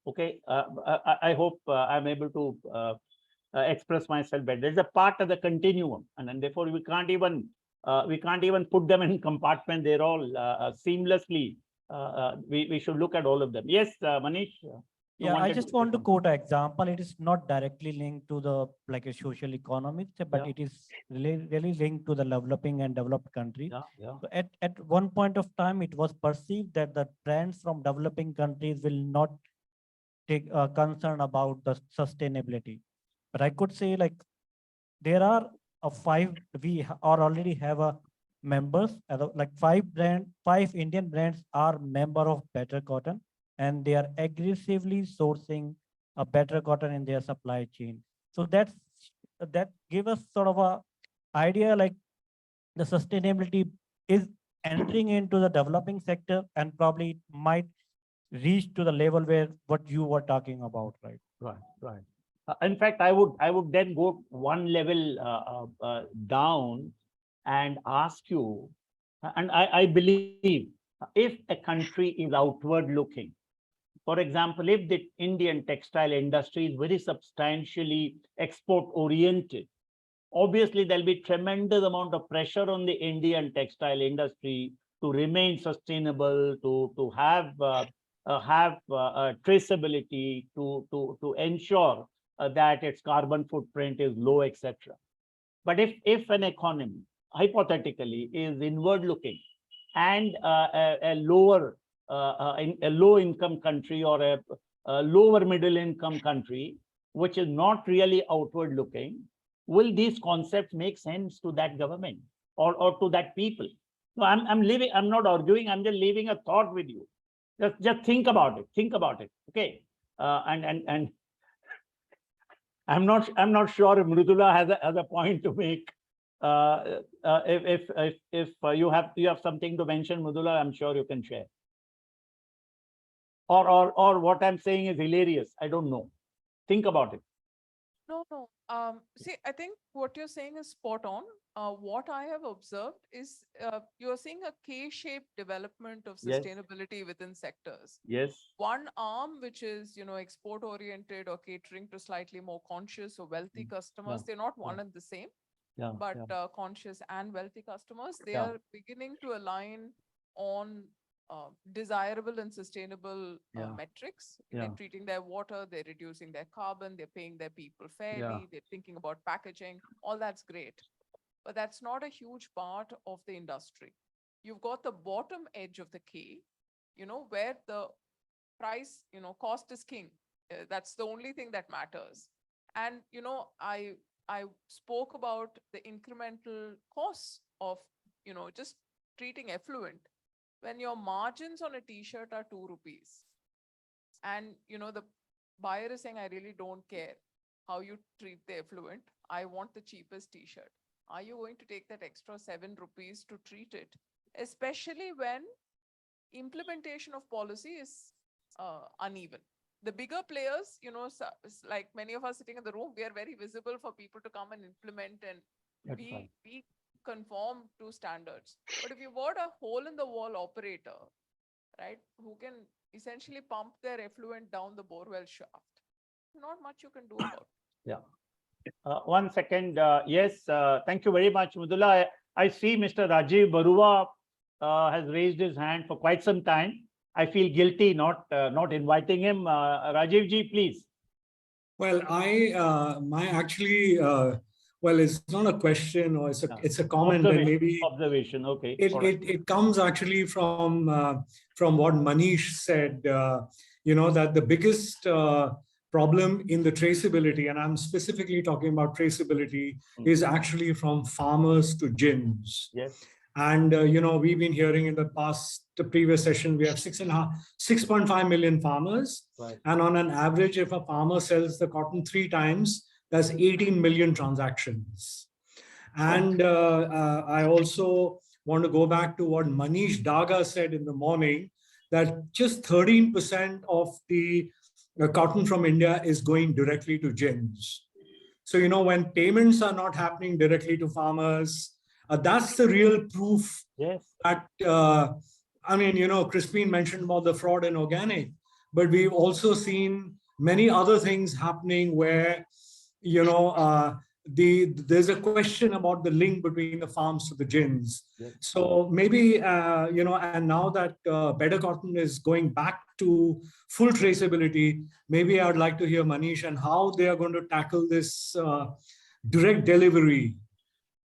Okay, I hope I'm able to express myself better. There's a part of the continuum, and therefore we can't even put them in compartment. They're all seamlessly. We should look at all of them. Yes, Manish. Yeah, I just want to quote an example. It is not directly linked to the like a social economics, but it is really linked to the developing and developed countries. So at one point of time, it was perceived that the brands from developing countries will not take concern about the sustainability. But I could say like there are we already have a members, like five Indian brands are member of Better Cotton, and they are aggressively sourcing a better cotton in their supply chain. So that give us sort of a idea like the sustainability is entering into the developing sector, and probably it might reach to the level where what you were talking about, right? Right. In fact, I would then go one level down and ask you, and I believe if a country is outward looking, for example, if the Indian textile industry is very substantially export oriented, obviously there'll be tremendous amount of pressure on the Indian textile industry to remain sustainable, to have traceability, to ensure that its carbon footprint is low, etc. But if an economy hypothetically is inward looking and a low income country or a lower middle income country, which is not really outward looking, will these concepts make sense to that government or to that people? No, I'm not arguing, I'm just leaving a thought with you. Just think about it. Okay. And I'm not sure if Mridula has a point to make. If you have something to mention, Mridula, I'm sure you can share. Or what I'm saying is hilarious. I don't know. Think about it. No. See, I think what you're saying is spot on. What I have observed is you're seeing a K-shaped development of sustainability within sectors. Yes. One arm, which is, export oriented or catering to slightly more conscious or wealthy customers, they're not one and the same, but conscious and wealthy customers, they are beginning to align on desirable and sustainable metrics. They're treating their water, they're reducing their carbon, they're paying their people fairly, they're thinking about packaging, all that's great. But that's not a huge part of the industry. You've got the bottom edge of the K, where the price, cost is king. That's the only thing that matters. And, I spoke about the incremental costs of, just treating effluent. When your margins on a t-shirt are 2 rupees and, the buyer is saying, I really don't care how you treat the effluent. I want the cheapest t-shirt. are you going to take that extra 7 rupees to treat it? Especially when implementation of policy is uneven. The bigger players, like many of us sitting in the room, we are very visible for people to come and implement and be conform to standards. But if you want a hole in the wall operator, right, who can essentially pump their effluent down the borewell shaft, not much you can do about it. Yeah. 1 second. Yes, thank you very much, Mridula. I see Mr. Rajiv Barua has raised his hand for quite some time. I feel guilty not inviting him. Rajiv ji, please. Well, well, it's not a question or it's a comment, but maybe observation. Okay. It comes actually from what Manish said. That the biggest problem in the traceability, and I'm specifically talking about traceability, is actually from farmers to gins. Yes. And we've been hearing in the previous session, we have 6.5 million farmers. Right. And on an average, if a farmer sells the cotton 3 times, that's 18 million transactions. And I also want to go back to what Manish Daga said in the morning, that just 13% of the cotton from India is going directly to gins. So, when payments are not happening directly to farmers, that's the real proof. Yes. That, Crispin mentioned about the fraud in organic, but we've also seen many other things happening where, there's a question about the link between the farms to the gins. Yes. So maybe, and now that Better Cotton is going back to full traceability, maybe I would like to hear Manish and how they are going to tackle this direct delivery.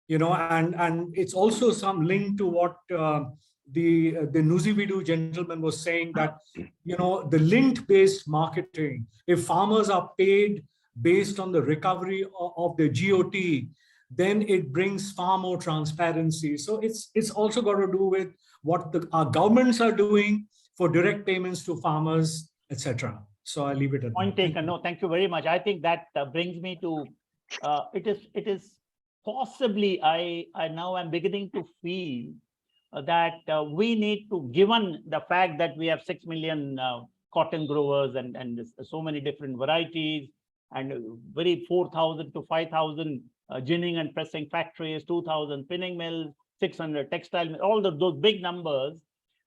And it's also some link to what the Nuzividu gentleman was saying, that, the linked-based marketing, if farmers are paid based on the recovery of the GOT, then it brings far more transparency. So it's also got to do with what our governments are doing for direct payments to farmers, etc. So I leave it at Point that. taken. No, thank you very much. I think that brings me to it is possibly I now am beginning to feel that we need to, given the fact that we have 6 million cotton growers and so many different varieties, and very 4,000 to 5,000 ginning and pressing factories, 2,000 spinning mills, 600 textile mills, all those big numbers.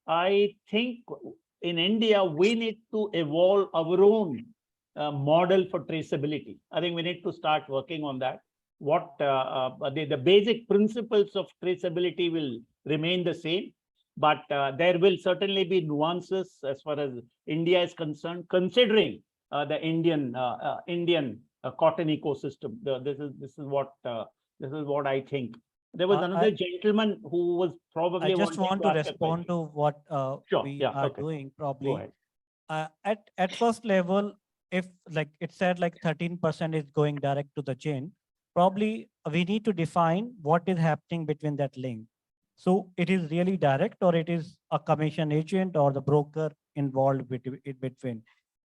I think in India, we need to evolve our own model for traceability. I think we need to start working on that. What the basic principles of traceability will remain the same, but there will certainly be nuances as far as India is concerned, considering the Indian cotton ecosystem. This is what I think. There was another gentleman who was probably. I just want to respond to what we are doing. Probably at first level, if like it said, like 13% is going direct to the chain. Probably we need to define what is happening between that link. So it is really direct, or it is a commission agent or the broker involved between.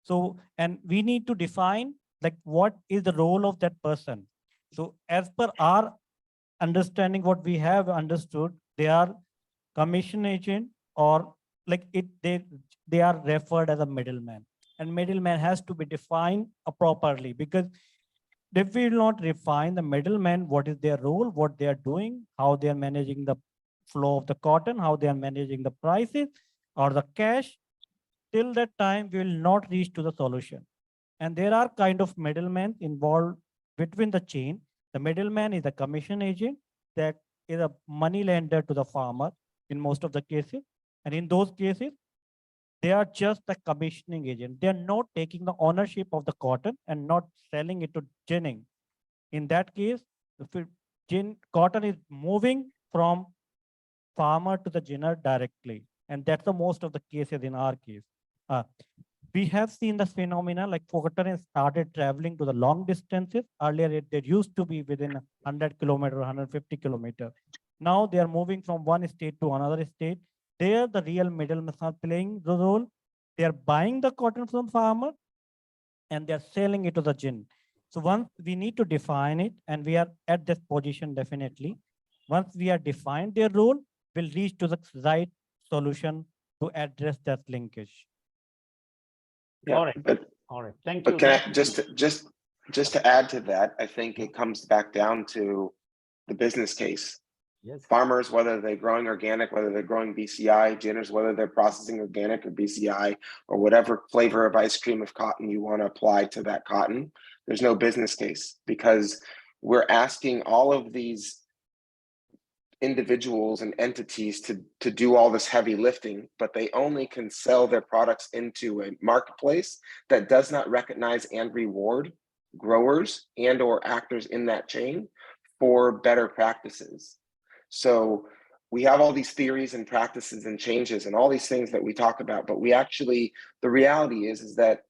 So, and we need to define like what is the role of that person. So as per our understanding, what we have understood, they are commission agent, or like they are referred as a middleman, and middleman has to be defined properly, because if we will not refine the middleman, what is their role, what they are doing, how they are managing the flow of the cotton, how they are managing the prices or the cash, till that time we will not reach to the solution. And there are kind of middlemen involved between the chain. The middleman is a commission agent that is a money lender to the farmer in most of the cases. And in those cases, they are just the commissioning agent. They are not taking the ownership of the cotton and not selling it to ginning. In that case, the cotton is moving from farmer to the ginner directly. And that's the most of the cases in our case. We have seen the phenomena like cotton has started traveling to the long distances. Earlier, there used to be within 100 kilometer, 150 kilometer. Now they are moving from one state to another state. There, the real middlemen are playing the role. They are buying the cotton from farmer and they are selling it to the gin. So once we need to define it, and we are at this position definitely. Once we are defined their role, we'll reach to the right solution to address that linkage. Yeah, All right. but All right. Thank you. But can I just to add to that, I think it comes back down to the business case. Yes. Farmers, whether they're growing organic, whether they're growing BCI, ginners, whether they're processing organic or BCI, or whatever flavor of ice cream of cotton you want to apply to that cotton, there's no business case, because we're asking all of these individuals and entities to do all this heavy lifting, but they only can sell their products into a marketplace that does not recognize and reward growers and or actors in that chain for better practices. So we have all these theories and practices and changes and all these things that we talk about, but we actually, the reality is that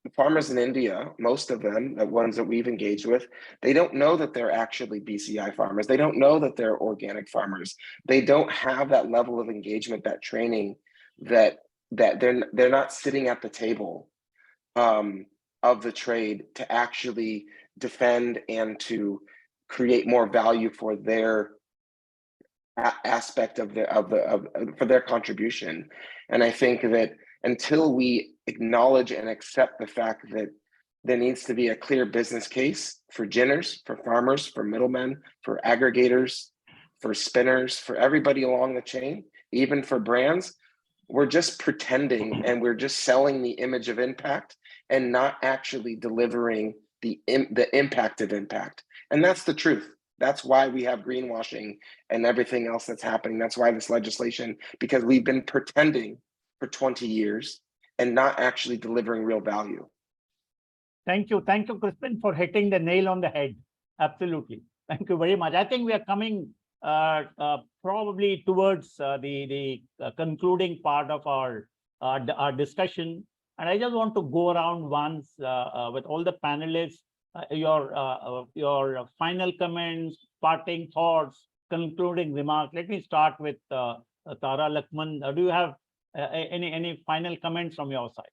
the farmers in India, most of them, the ones that we've engaged with, they don't know that they're actually BCI farmers. They don't know that they're organic farmers. They don't have that level of engagement, that training, that they're not sitting at the table of the trade to actually defend and to create more value for their aspect for their contribution. And I think that until we acknowledge and accept the fact that there needs to be a clear business case for ginners, for farmers, for middlemen, for aggregators, for spinners, for everybody along the chain, even for brands, we're just pretending and we're just selling the image of impact and not actually delivering the impact of impact. And that's the truth. That's why we have greenwashing and everything else that's happening. That's why this legislation, because we've been pretending for 20 years and not actually delivering real value. Thank you, Crispin, for hitting the nail on the head. Absolutely. Thank you very much. I think we are coming probably towards the concluding part of our discussion. And I just want to go around once with all the panelists, your final comments, parting thoughts, concluding remarks. Let me start with Tara Luckman. Do you have any final comments from your side?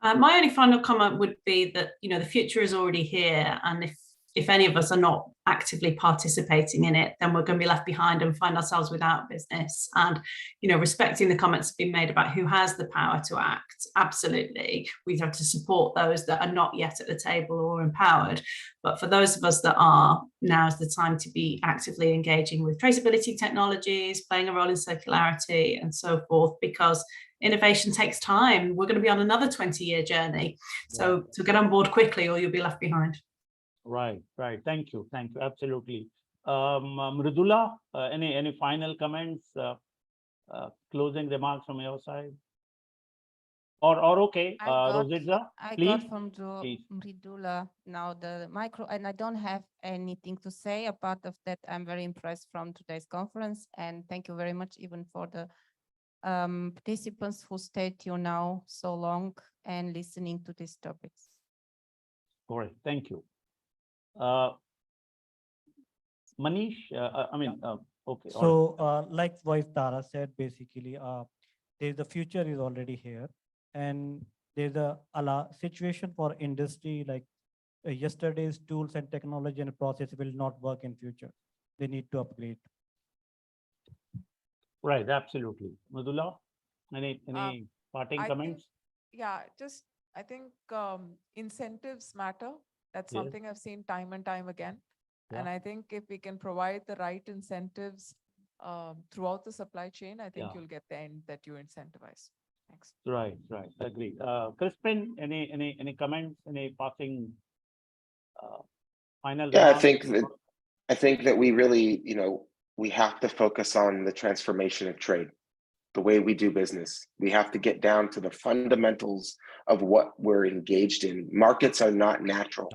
My only final comment would be that, you know, the future is already here, and if any of us are not actively participating in it, then we're going to be left behind and find ourselves without business. And, you know, respecting the comments that have been made about who has the power to act, absolutely, we have to support those that are not yet at the table or empowered. But for those of us that are, now is the time to be actively engaging with traceability technologies, playing a role in circularity and so forth, because innovation takes time. We're going to be on another 20-year journey. So get on board quickly or you'll be left behind. Right. Thank you. Absolutely. Mridula, any final comments, closing remarks from your side? Or okay, Rossitza, please. I got from Mridula now the micro, and I don't have anything to say. Apart of that, I'm very impressed from today's conference, and thank you very much even for the participants who stayed till now so long and listening to these topics. All right, thank you. Manish, okay. So like what Tara said, basically, the future is already here, and there's a situation for industry like yesterday's tools and technology and process will not work in future. They need to upgrade. Right, absolutely. Mridula, any parting comments? I think incentives matter. That's something I've seen time and time again. And I think if we can provide the right incentives throughout the supply chain, I think you'll get the end that you incentivize. Thanks. Right. Agree. Crispin, any comments, any passing final? Yeah, I think that we really, we have to focus on the transformation of trade, the way we do business. We have to get down to the fundamentals of what we're engaged in. Markets are not natural.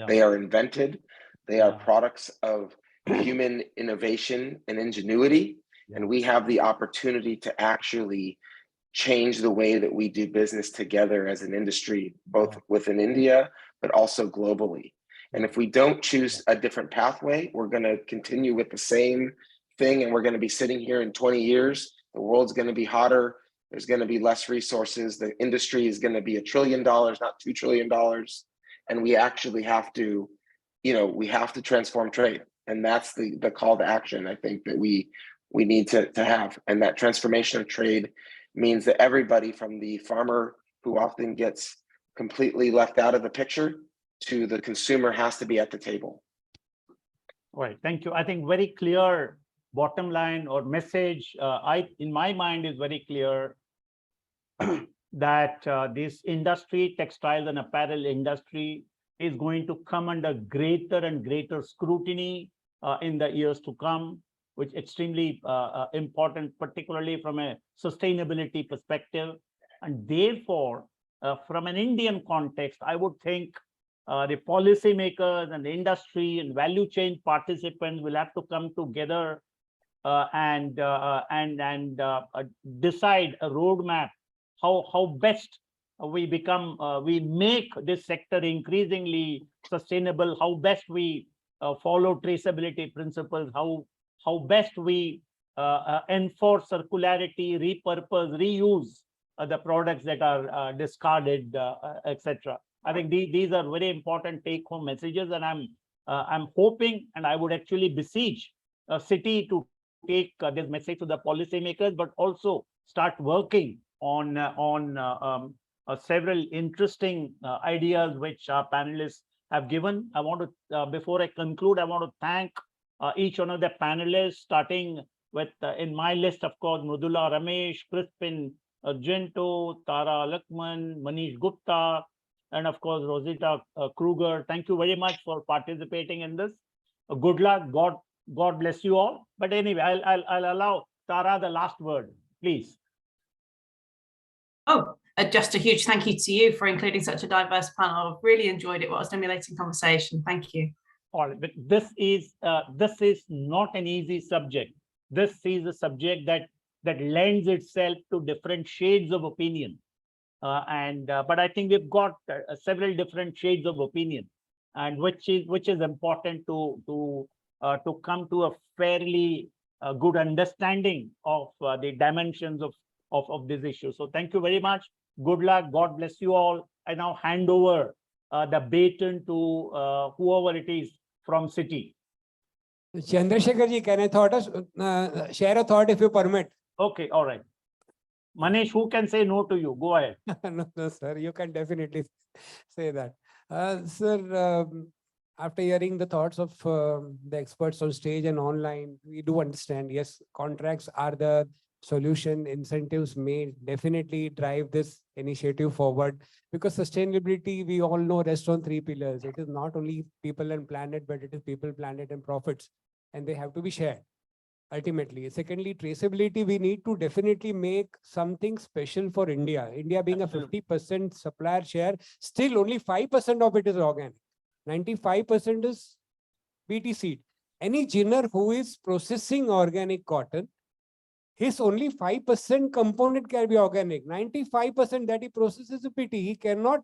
They are invented. They are products of human innovation and ingenuity. And we have the opportunity to actually change the way that we do business together as an industry, both within India, but also globally. And if we don't choose a different pathway, we're going to continue with the same thing. And we're going to be sitting here in 20 years. The world's going to be hotter. There's going to be less resources. The industry is going to be $1 trillion, not $2 trillion. and we actually have to, we have to transform trade. And that's the call to action, I think, that we need to have. And that transformation of trade means that everybody from the farmer, who often gets completely left out of the picture, to the consumer has to be at the table. All right, thank you. I think very clear bottom line or message, in my mind, is very clear that this industry, textiles and apparel industry, is going to come under greater and greater scrutiny in the years to come, which is extremely important, particularly from a sustainability perspective. And therefore, from an Indian context, I would think the policymakers and the industry and value chain participants will have to come together and decide a roadmap how best we make this sector increasingly sustainable, how best we follow traceability principles, how best we enforce circularity, repurpose, reuse the products that are discarded, etc. I think these are very important take-home messages, and I'm hoping, and I would actually beseech CITI to take this message to the policymakers, but also start working on several interesting ideas which our panelists have given. I want to, before I conclude, I want to thank each one of the panelists, starting with, in my list, of course, Mridula, Ramesh, Crispin, Argento, Tara, Luckman, Manish, Gupta, and of course, Rossitza, Krueger. Thank you very much for participating in this. Good luck. God bless you all. But anyway, I'll allow Tara the last word, please. Oh, just a huge thank you to you for including such a diverse panel. I've really enjoyed it. What a stimulating conversation. Thank you. All right, but this is not an easy subject. This is a subject that lends itself to different shades of opinion. But I think we've got several different shades of opinion, and which is important to come to a fairly good understanding of the dimensions of this issue. So thank you very much. Good luck. God bless you all. I now hand over the baton to whoever it is from CITI. Chandrashekhar ji, can I share a thought if you permit? Okay, all right. Manish, who can say no to you? Go ahead. No, sir, you can definitely say that. Sir, after hearing the thoughts of the experts on stage and online, we do understand, yes, contracts are the solution. Incentives may definitely drive this initiative forward, because sustainability, we all know, rests on three pillars. It is not only people and planet, but it is people, planet, and profits, and they have to be shared. Ultimately. Secondly, traceability, we need to definitely make something special for India. India being a 50% supplier share, still only 5% of it is organic. 95% is BT seed. Any ginner who is processing organic cotton, his only 5% component can be organic. 95% that he processes is BT. He cannot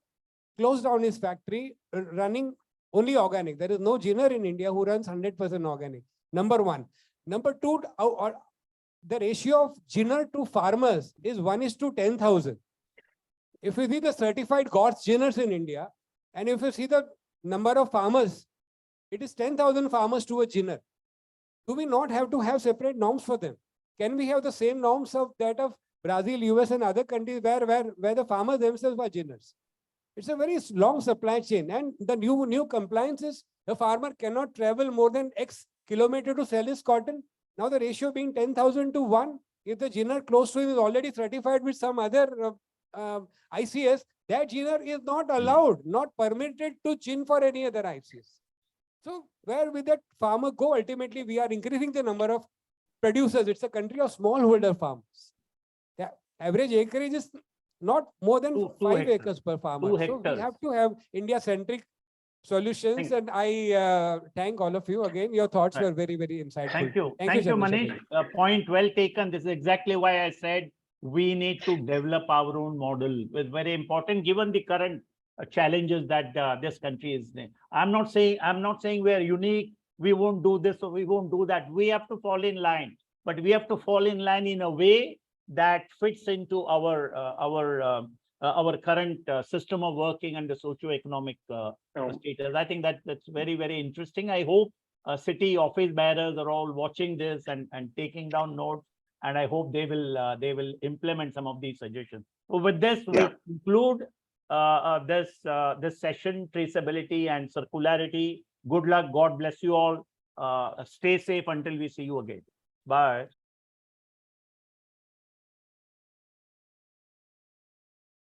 close down his factory running only organic. There is no ginner in India who runs 100% organic. Number one. Number two, the ratio of ginner to farmers is 1:10,000. If you see the certified GOTS ginners in India, and if you see the number of farmers, it is 10,000 farmers to a ginner. Do we not have to have separate norms for them? Can we have the same norms of that of Brazil, US, and other countries where the farmers themselves are ginners? It's a very long supply chain, and the new compliance is the farmer cannot travel more than X kilometer to sell his cotton. Now the ratio being 10,000 to 1, if the ginner close to him is already certified with some other ICS, that ginner is not allowed, not permitted to gin for any other ICS. So where will that farmer go? Ultimately, we are increasing the number of producers. It's a country of smallholder farmers. The average acreage is not more than 5 acres per farmer. So we have to have India-centric solutions, and I thank all of you again. Your thoughts were very, very insightful. Thank you. Thank you, Manish. Point well taken. This is exactly why I said we need to develop our own model. It's very important given the current challenges that this country is in. I'm not saying we are unique. We won't do this or we won't do that. We have to fall in line, but we have to fall in line in a way that fits into our our current system of working and the socio-economic Oh. status. I think that's very, very interesting. I hope city office bearers are all watching this and taking down notes, and I hope they will implement some of these suggestions. So with this, we conclude this session, traceability and circularity. Good luck. God bless you all. Stay safe until we see you again. Bye.